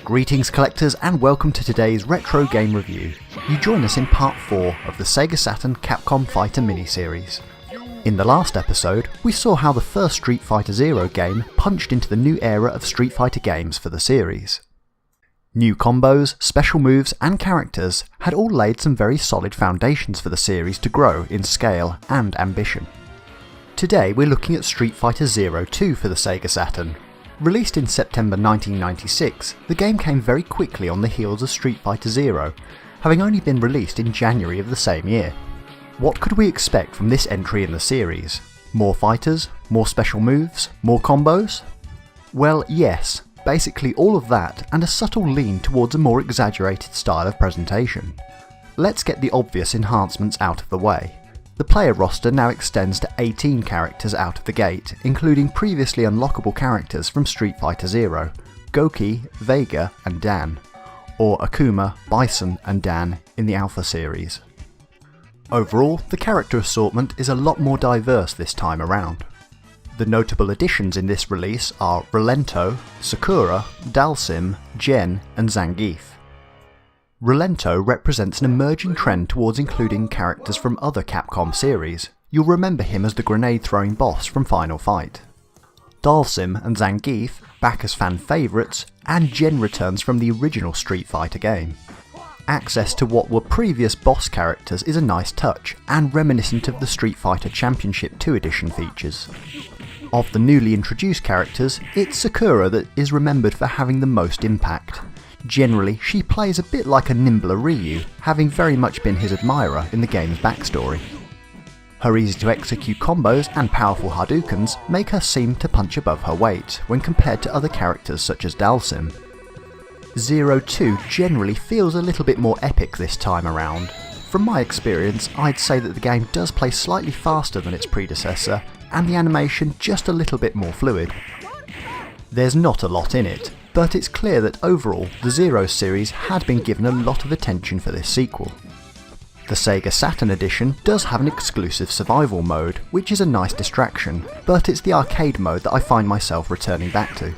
Greetings collectors and welcome to today's retro game review. You join us in part 4 of the Sega Saturn Capcom Fighter miniseries. In the last episode, we saw how the first Street Fighter Zero game punched into the new era of Street Fighter games for the series. New combos, special moves and characters had all laid some very solid foundations for the series to grow in scale and ambition. Today we're looking at Street Fighter Zero 2 for the Sega Saturn. Released in September 1996, the game came very quickly on the heels of Street Fighter Zero, having only been released in January of the same year. What could we expect from this entry in the series? More fighters? More special moves? More combos? Well, yes, basically all of that and a subtle lean towards a more exaggerated style of presentation. Let's get the obvious enhancements out of the way. The player roster now extends to 18 characters out of the gate, including previously unlockable characters from Street Fighter Zero, Goki, Vega and Dan, or Akuma, Bison and Dan in the Alpha series. Overall, the character assortment is a lot more diverse this time around. The notable additions in this release are Rolento, Sakura, Dalsim, Gen and Zangief. Rolento represents an emerging trend towards including characters from other Capcom series. You'll remember him as the grenade-throwing boss from Final Fight. Dalsim and Zangief back as fan favourites, and Gen returns from the original Street Fighter game. Access to what were previous boss characters is a nice touch, and reminiscent of the Street Fighter Championship 2 edition features. Of the newly introduced characters, it's Sakura that is remembered for having the most impact. Generally, she plays a bit like a nimbler Ryu, having very much been his admirer in the game's backstory. Her easy to execute combos and powerful Hadoukens make her seem to punch above her weight when compared to other characters such as Dalsim. Zero 2 generally feels a little bit more epic this time around. From my experience, I'd say that the game does play slightly faster than its predecessor, and the animation just a little bit more fluid. There's not a lot in it, but it's clear that overall the Zero series had been given a lot of attention for this sequel. The Sega Saturn edition does have an exclusive survival mode, which is a nice distraction, but it's the arcade mode that I find myself returning back to.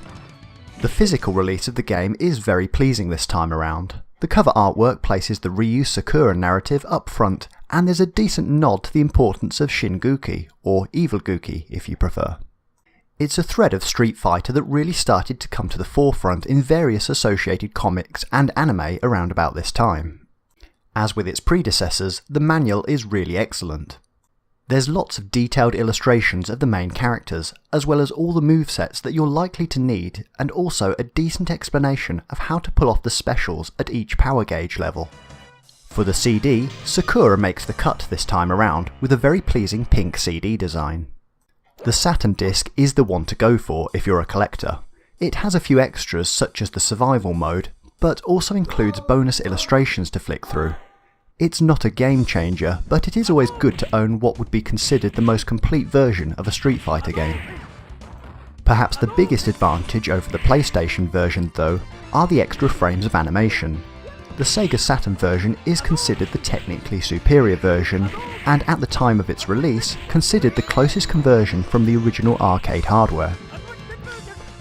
The physical release of the game is very pleasing this time around. The cover artwork places the Ryu Sakura narrative up front, and there's a decent nod to the importance of Shin Guki, or Evil Guki if you prefer. It's a thread of Street Fighter that really started to come to the forefront in various associated comics and anime around about this time. As with its predecessors, the manual is really excellent. There's lots of detailed illustrations of the main characters, as well as all the movesets that you're likely to need, and also a decent explanation of how to pull off the specials at each power gauge level. For the CD, Sakura makes the cut this time around with a very pleasing pink CD design. The Saturn disc is the one to go for if you're a collector. It has a few extras such as the survival mode, but also includes bonus illustrations to flick through. It's not a game changer, but it is always good to own what would be considered the most complete version of a Street Fighter game. Perhaps the biggest advantage over the PlayStation version though are the extra frames of animation. The Sega Saturn version is considered the technically superior version, and at the time of its release, considered the closest conversion from the original arcade hardware.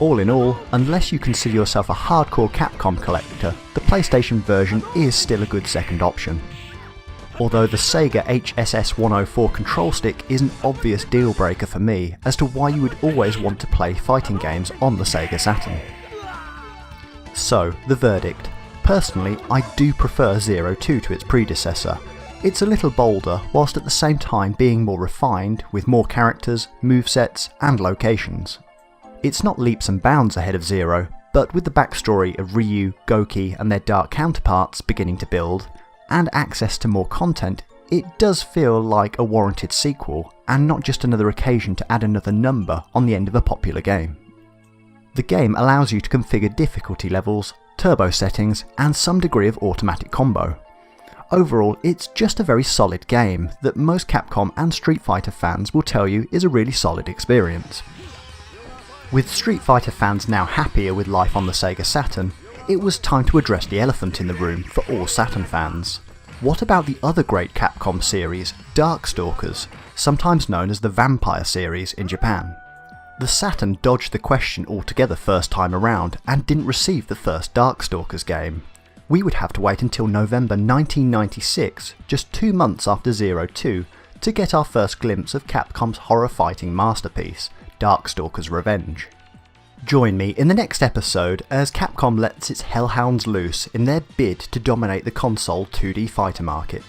All in all, unless you consider yourself a hardcore Capcom collector, the PlayStation version is still a good second option. Although the Sega HSS-104 control stick is an obvious deal breaker for me as to why you would always want to play fighting games on the Sega Saturn. So, the verdict. Personally, I do prefer Zero 2 to its predecessor. It's a little bolder, whilst at the same time being more refined, with more characters, movesets and locations. It's not leaps and bounds ahead of Zero, but with the backstory of Ryu, Goki and their dark counterparts beginning to build, and access to more content, it does feel like a warranted sequel, and not just another occasion to add another number on the end of a popular game. The game allows you to configure difficulty levels, turbo settings and some degree of automatic combo. Overall, it's just a very solid game that most Capcom and Street Fighter fans will tell you is a really solid experience. With Street Fighter fans now happier with life on the Sega Saturn, it was time to address the elephant in the room for all Saturn fans. What about the other great Capcom series, Darkstalkers, sometimes known as the Vampire series in Japan? The Saturn dodged the question altogether first time around and didn't receive the first Darkstalkers game. We would have to wait until November 1996, just 2 months after Zero 2, to get our first glimpse of Capcom's horror fighting masterpiece, Darkstalkers Revenge. Join me in the next episode as Capcom lets its hellhounds loose in their bid to dominate the console 2D fighter market.